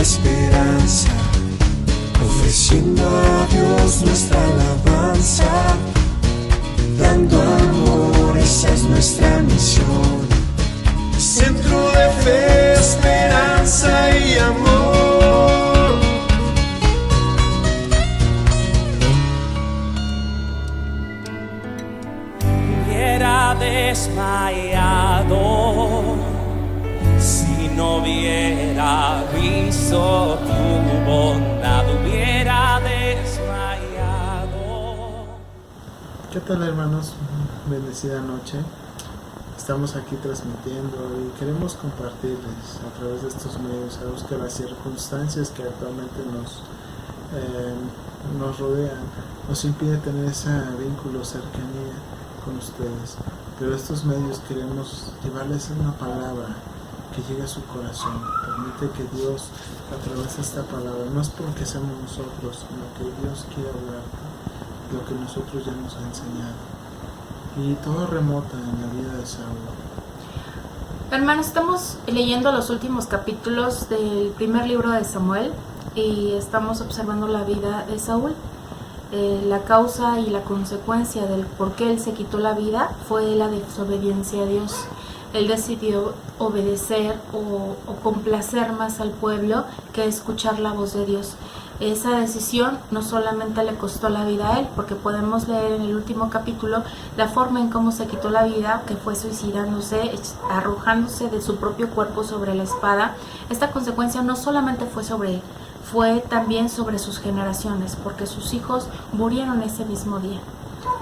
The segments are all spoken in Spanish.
esperanza, ofreciendo a Dios nuestra alabanza, dando amor, esa es nuestra misión. Centro de fe, esperanza y amor. Hubiera desmayado si no hubiera visto tu bondad, hubiera desmayado. ¿Qué tal, hermanos? Bendecida noche. Estamos aquí transmitiendo y queremos compartirles a través de estos medios. Sabemos que las circunstancias que actualmente nos rodean nos impiden tener ese vínculo, cercanía con ustedes, pero estos medios queremos llevarles una palabra que llegue a su corazón. Permite que Dios, a través de esta palabra, no es porque seamos nosotros, sino que Dios quiere hablar lo que nosotros ya nos ha enseñado. Y todo remota en la vida de Saúl. Hermanos, estamos leyendo los últimos capítulos del primer libro de Samuel y estamos observando la vida de Saúl. La causa y la consecuencia del por qué él se quitó la vida fue la desobediencia a Dios. Él decidió obedecer o complacer más al pueblo que escuchar la voz de Dios. Esa decisión no solamente le costó la vida a él, porque podemos leer en el último capítulo la forma en cómo se quitó la vida, que fue suicidándose, arrojándose de su propio cuerpo sobre la espada. Esta consecuencia no solamente fue sobre él, fue también sobre sus generaciones, porque sus hijos murieron ese mismo día.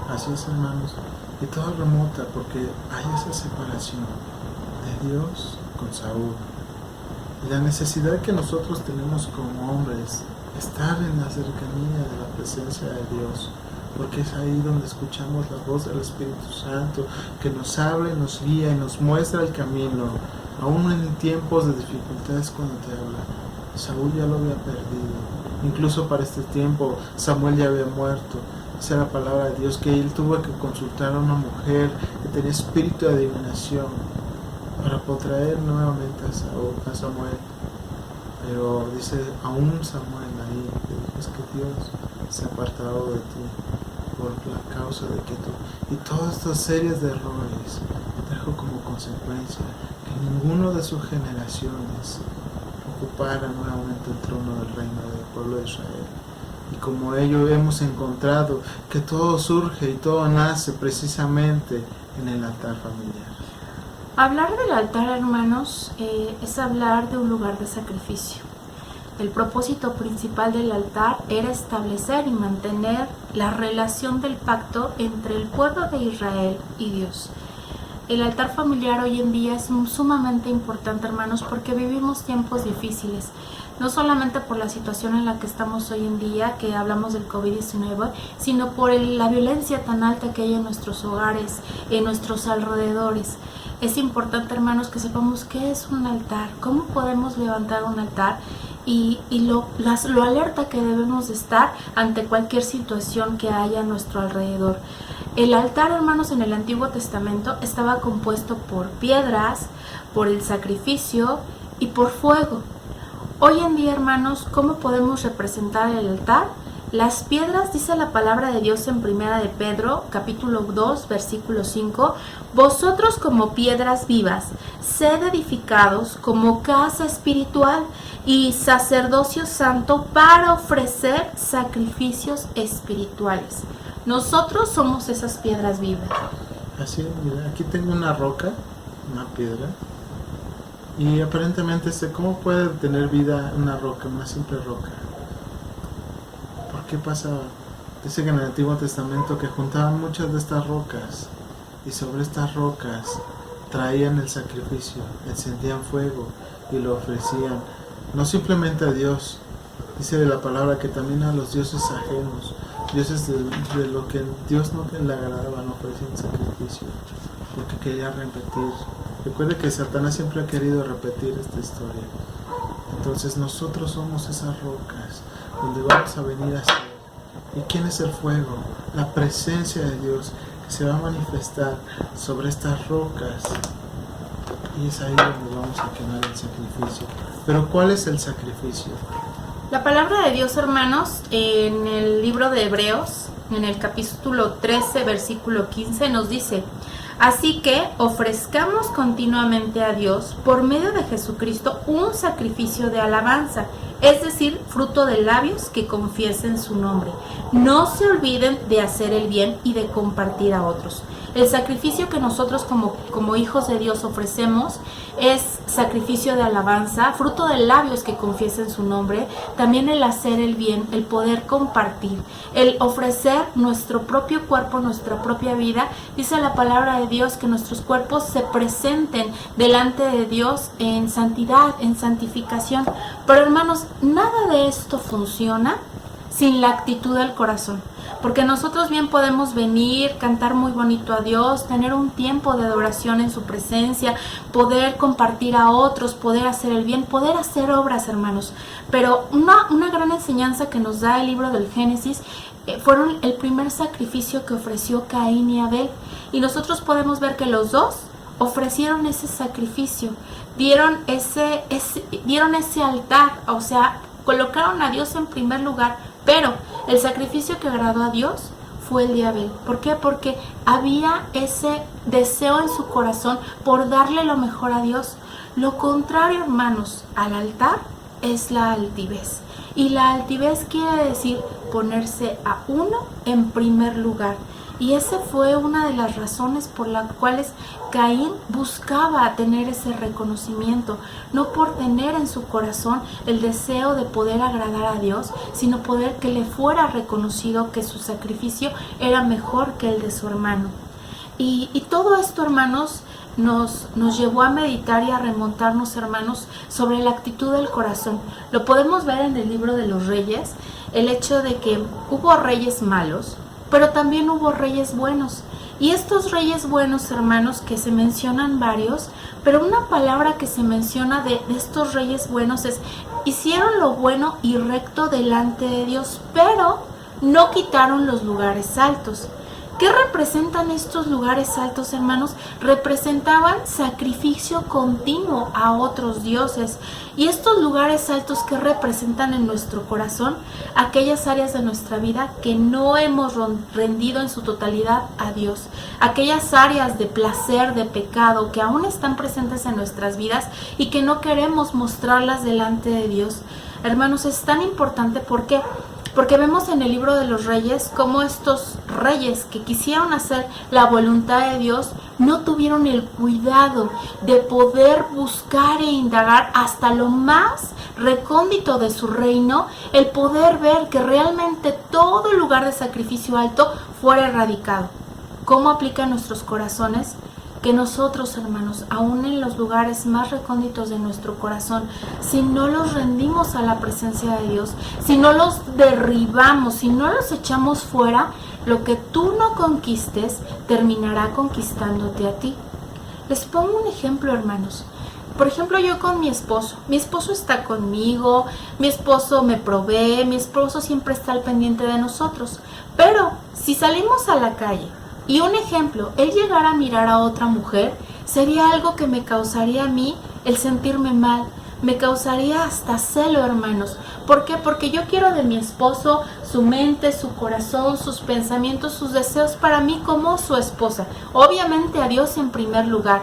Así es, hermanos, y todo remota porque hay esa separación de Dios con Saúl. Y la necesidad que nosotros tenemos como hombres, estar en la cercanía de la presencia de Dios, porque es ahí donde escuchamos la voz del Espíritu Santo, que nos habla, nos guía y nos muestra el camino, aún en tiempos de dificultades cuando te habla. Saúl ya lo había perdido, incluso para este tiempo Samuel ya había muerto. Esa era la palabra de Dios, que él tuvo que consultar a una mujer que tenía espíritu de adivinación para poder traer nuevamente a Samuel. Pero dice, aún Samuel ahí, es que Dios se ha apartado de ti por la causa de que tú... Y todas estas series de errores trajo como consecuencia que ninguno de sus generaciones ocupara nuevamente el trono del reino del pueblo de Israel. Y como ello hemos encontrado que todo surge y todo nace precisamente en el altar familiar. Hablar del altar, hermanos, es hablar de un lugar de sacrificio. El propósito principal del altar era establecer y mantener la relación del pacto entre el pueblo de Israel y Dios. El altar familiar hoy en día es sumamente importante, hermanos, porque vivimos tiempos difíciles. No solamente por la situación en la que estamos hoy en día, que hablamos del COVID-19, sino por la violencia tan alta que hay en nuestros hogares, en nuestros alrededores. Es importante, hermanos, que sepamos qué es un altar, cómo podemos levantar un altar y lo alerta que debemos de estar ante cualquier situación que haya a nuestro alrededor. El altar, hermanos, en el Antiguo Testamento estaba compuesto por piedras, por el sacrificio y por fuego. Hoy en día, hermanos, ¿cómo podemos representar el altar? Las piedras, dice la palabra de Dios en Primera de Pedro, capítulo 2, versículo 5, vosotros como piedras vivas, sed edificados como casa espiritual y sacerdocio santo para ofrecer sacrificios espirituales. Nosotros somos esas piedras vivas. Así, mira, aquí tengo una roca, una piedra, y aparentemente ¿cómo puede tener vida una roca, una simple roca? ¿Por qué pasaba? Dice que en el Antiguo Testamento que juntaban muchas de estas rocas y sobre estas rocas traían el sacrificio, encendían fuego y lo ofrecían, no simplemente a Dios, dice de la palabra que también a los dioses ajenos, dioses de lo que Dios no le agradaba, no ofrecían sacrificio, porque quería repetir. Recuerde que Satanás siempre ha querido repetir esta historia. Entonces nosotros somos esas rocas donde vamos a venir a ser. ¿Y quién es el fuego? La presencia de Dios que se va a manifestar sobre estas rocas. Y es ahí donde vamos a quemar el sacrificio. Pero ¿cuál es el sacrificio? La palabra de Dios, hermanos, en el libro de Hebreos, en el capítulo 13, versículo 15, nos dice: así que ofrezcamos continuamente a Dios, por medio de Jesucristo, un sacrificio de alabanza, es decir, fruto de labios que confiesen su nombre. No se olviden de hacer el bien y de compartir a otros. El sacrificio que nosotros como hijos de Dios ofrecemos es sacrificio de alabanza, fruto de labios que confiesen su nombre, también el hacer el bien, el poder compartir, el ofrecer nuestro propio cuerpo, nuestra propia vida. Dice la palabra de Dios que nuestros cuerpos se presenten delante de Dios en santidad, en santificación. Pero hermanos, nada de esto funciona sin la actitud del corazón. Porque nosotros bien podemos venir, cantar muy bonito a Dios, tener un tiempo de adoración en su presencia, poder compartir a otros, poder hacer el bien, poder hacer obras, hermanos. Pero una gran enseñanza que nos da el libro del Génesis fueron el primer sacrificio que ofreció Caín y Abel. Y nosotros podemos ver que los dos ofrecieron ese sacrificio, dieron ese altar, o sea, colocaron a Dios en primer lugar. Pero el sacrificio que agradó a Dios fue el de Abel. ¿Por qué? Porque había ese deseo en su corazón por darle lo mejor a Dios. Lo contrario, hermanos, al altar es la altivez. Y la altivez quiere decir ponerse a uno en primer lugar. Y esa fue una de las razones por las cuales Caín buscaba tener ese reconocimiento, no por tener en su corazón el deseo de poder agradar a Dios, sino poder que le fuera reconocido que su sacrificio era mejor que el de su hermano. Y todo esto, hermanos, nos llevó a meditar y a remontarnos, hermanos, sobre la actitud del corazón. Lo podemos ver en el libro de los Reyes, el hecho de que hubo reyes malos, pero también hubo reyes buenos. Y estos reyes buenos, hermanos, que se mencionan varios, pero una palabra que se menciona de estos reyes buenos es: hicieron lo bueno y recto delante de Dios, pero no quitaron los lugares altos. ¿Qué representan estos lugares altos, hermanos? Representaban sacrificio continuo a otros dioses. Y estos lugares altos, ¿qué representan en nuestro corazón? Aquellas áreas de nuestra vida que no hemos rendido en su totalidad a Dios. Aquellas áreas de placer, de pecado, que aún están presentes en nuestras vidas y que no queremos mostrarlas delante de Dios. Hermanos, es tan importante. ¿Por qué? Porque vemos en el libro de los Reyes cómo estos reyes que quisieron hacer la voluntad de Dios no tuvieron el cuidado de poder buscar e indagar hasta lo más recóndito de su reino, el poder ver que realmente todo lugar de sacrificio alto fuera erradicado. ¿Cómo aplica en nuestros corazones? Que nosotros, hermanos, aún en los lugares más recónditos de nuestro corazón, si no los rendimos a la presencia de Dios, si no los derribamos, si no los echamos fuera, lo que tú no conquistes terminará conquistándote a ti. Les pongo un ejemplo, hermanos. Por ejemplo, yo con mi esposo está conmigo, mi esposo me provee, mi esposo siempre está al pendiente de nosotros. Pero si salimos a la calle, y un ejemplo, él llegar a mirar a otra mujer, sería algo que me causaría a mí el sentirme mal, me causaría hasta celo, hermanos. ¿Por qué? Porque yo quiero de mi esposo su mente, su corazón, sus pensamientos, sus deseos para mí como su esposa. Obviamente a Dios en primer lugar.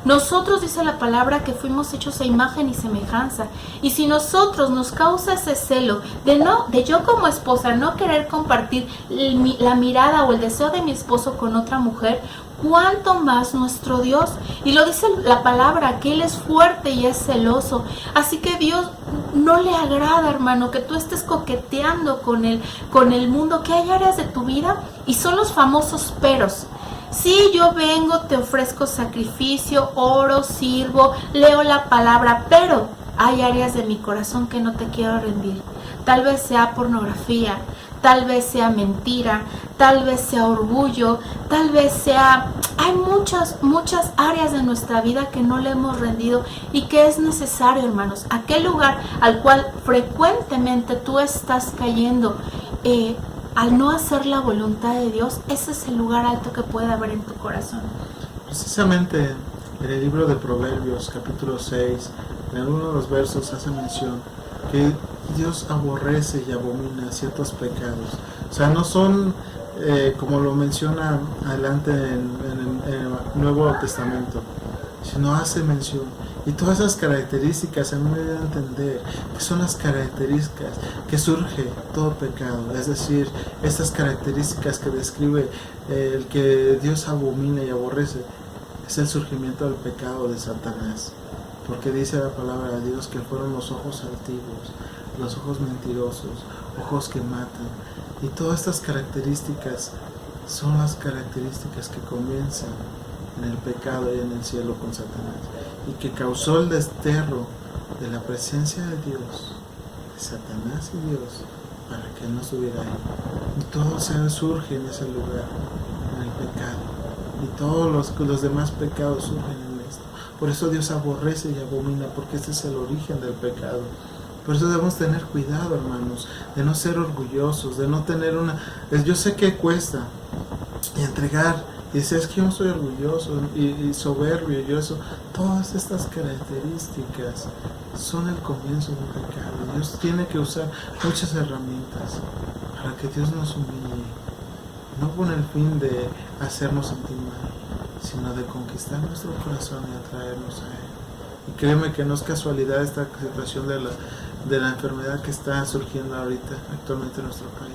Nosotros, dice la palabra, que fuimos hechos a imagen y semejanza. Y si nosotros nos causa ese celo de yo como esposa no querer compartir la mirada o el deseo de mi esposo con otra mujer, ¿cuánto más nuestro Dios? Y lo dice la palabra, que Él es fuerte y es celoso. Así que Dios no le agrada, hermano, que tú estés coqueteando con el mundo, que hay áreas de tu vida y son los famosos peros. Sí, yo vengo, te ofrezco sacrificio, oro, sirvo, leo la palabra, pero hay áreas de mi corazón que no te quiero rendir. Tal vez sea pornografía, tal vez sea mentira, tal vez sea orgullo, tal vez sea... Hay muchas áreas de nuestra vida que no le hemos rendido y que es necesario, hermanos. Aquel lugar al cual frecuentemente tú estás cayendo, al no hacer la voluntad de Dios, ese es el lugar alto que puede haber en tu corazón. Precisamente en el libro de Proverbios, capítulo 6, en alguno de los versos hace mención que Dios aborrece y abomina ciertos pecados. O sea, no son como lo menciona adelante en el Nuevo Testamento, sino hace mención. Y todas esas características a mí me dan a entender que son las características que surge todo pecado. Es decir, estas características que describe el que Dios abomina y aborrece es el surgimiento del pecado de Satanás. Porque dice la palabra de Dios que fueron los ojos altivos, los ojos mentirosos, ojos que matan. Y todas estas características son las características que comienzan en el pecado y en el cielo con Satanás, y que causó el desterro de la presencia de Dios, de Satanás y Dios, para que Él no estuviera ahí. Y todo surge en ese lugar, en el pecado, y todos los demás pecados surgen en esto. Por eso Dios aborrece y abomina, porque este es el origen del pecado. Por eso debemos tener cuidado, hermanos, de no ser orgullosos, de no tener una... Yo sé que cuesta y entregar, y decir, es que yo no soy orgulloso y soberbio, y yo eso. Todas estas características son el comienzo de un pecado. Dios tiene que usar muchas herramientas para que Dios nos humille, no con el fin de hacernos sentir mal, sino de conquistar nuestro corazón y atraernos a Él. Y créeme que no es casualidad esta situación de la enfermedad que está surgiendo ahorita, actualmente en nuestro país.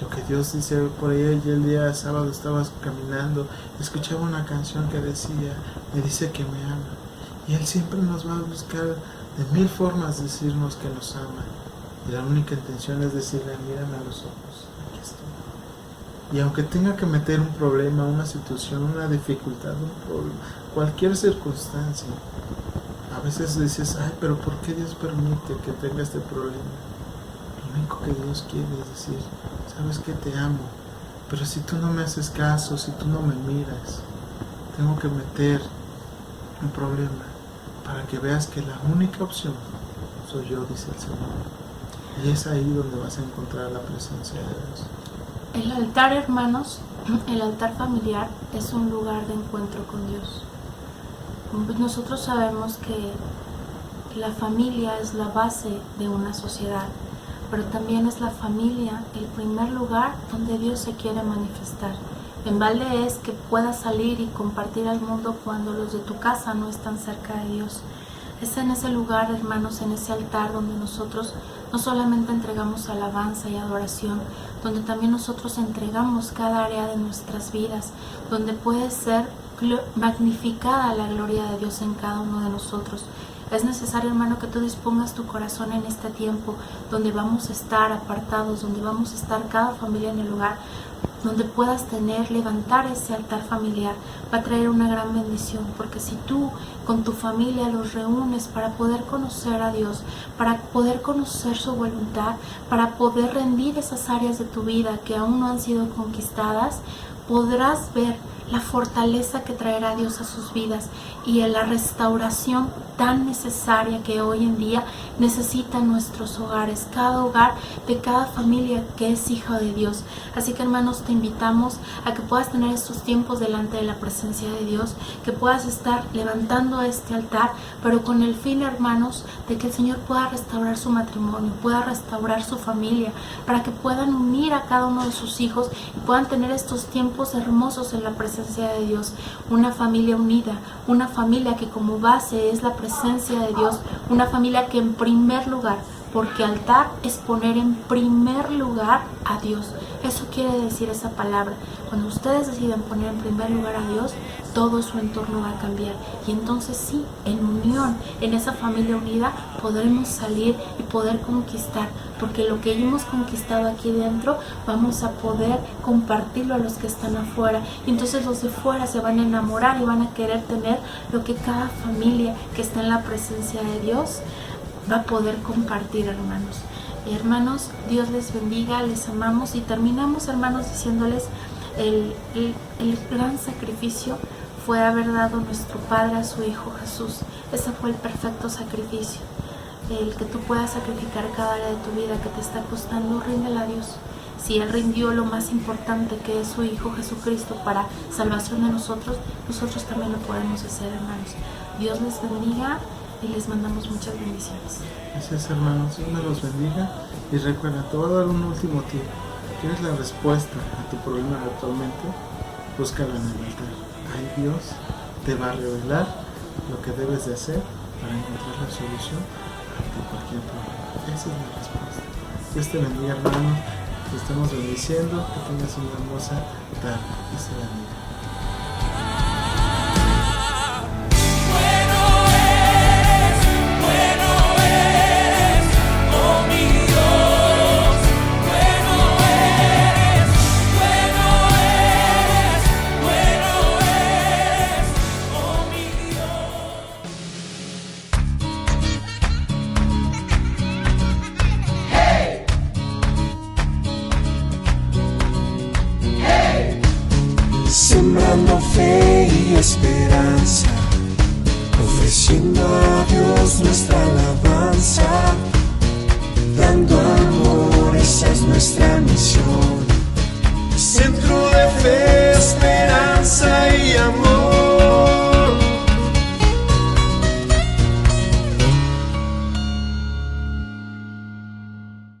Lo que Dios dice por ahí, y el día sábado estaba caminando, escuchaba una canción que decía, me dice que me ama. Y Él siempre nos va a buscar de mil formas decirnos que nos ama. Y la única intención es decirle, mírame a los ojos, aquí estoy. Y aunque tenga que meter un problema, una situación, una dificultad, cualquier circunstancia, a veces dices, ay, pero ¿por qué Dios permite que tenga este problema? Lo único que Dios quiere es decir, sabes que te amo, pero si tú no me haces caso, si tú no me miras, tengo que meter un problema para que veas que la única opción soy yo, dice el Señor. Y es ahí donde vas a encontrar la presencia de Dios. El altar, hermanos, el altar familiar es un lugar de encuentro con Dios. Nosotros sabemos que la familia es la base de una sociedad, pero también es la familia el primer lugar donde Dios se quiere manifestar. En balde es que puedas salir y compartir al mundo cuando los de tu casa no están cerca de Dios. Es en ese lugar, hermanos, en ese altar donde nosotros no solamente entregamos alabanza y adoración, donde también nosotros entregamos cada área de nuestras vidas, donde puede ser magnificada la gloria de Dios en cada uno de nosotros. Es necesario, hermano, que tú dispongas tu corazón en este tiempo donde vamos a estar apartados, donde vamos a estar cada familia en el hogar, donde puedas levantar ese altar familiar. Va a traer una gran bendición, porque si tú con tu familia los reúnes para poder conocer a Dios, para poder conocer su voluntad, para poder rendir esas áreas de tu vida que aún no han sido conquistadas, podrás ver la fortaleza que traerá Dios a sus vidas y en la restauración tan necesaria que hoy en día necesitan nuestros hogares, cada hogar de cada familia que es hija de Dios. Así que, hermanos, te invitamos a que puedas tener estos tiempos delante de la presencia de Dios, que puedas estar levantando este altar, pero con el fin, hermanos, de que el Señor pueda restaurar su matrimonio, pueda restaurar su familia, para que puedan unir a cada uno de sus hijos y puedan tener estos tiempos hermosos en la presencia de Dios. Una familia unida, una familia que como base es la presencia de Dios, una familia que en primer lugar, porque altar es poner en primer lugar a Dios. Eso quiere decir esa palabra. Cuando ustedes deciden poner en primer lugar a Dios, todo su entorno va a cambiar. Y entonces sí, en unión, en esa familia unida, podremos salir y poder conquistar. Porque lo que hemos conquistado aquí dentro, vamos a poder compartirlo a los que están afuera. Y entonces los de fuera se van a enamorar y van a querer tener lo que cada familia que está en la presencia de Dios va a poder compartir, hermanos. Hermanos, Dios les bendiga, les amamos y terminamos, hermanos, diciéndoles el gran sacrificio fue haber dado nuestro Padre a su Hijo Jesús. Ese fue el perfecto sacrificio. El que tú puedas sacrificar cada área de tu vida que te está costando, ríndela a Dios. Si Él rindió lo más importante que es su Hijo Jesucristo para salvación de nosotros, nosotros también lo podemos hacer, hermanos. Dios les bendiga. y les mandamos muchas bendiciones. Gracias, hermanos. Dios me los bendiga. Y recuerda, te voy a dar un último tip. ¿Quieres la respuesta a tu problema actualmente? Búscala en el altar. Ahí Dios te va a revelar lo que debes de hacer para encontrar la solución ante cualquier problema. Esa es la respuesta. Dios te bendiga, hermanos. Te estamos bendiciendo. Que tengas una hermosa tarde. Dios te bendiga. Sembrando fe y esperanza, ofreciendo a Dios nuestra alabanza, dando amor, esa es nuestra misión. Centro de fe, esperanza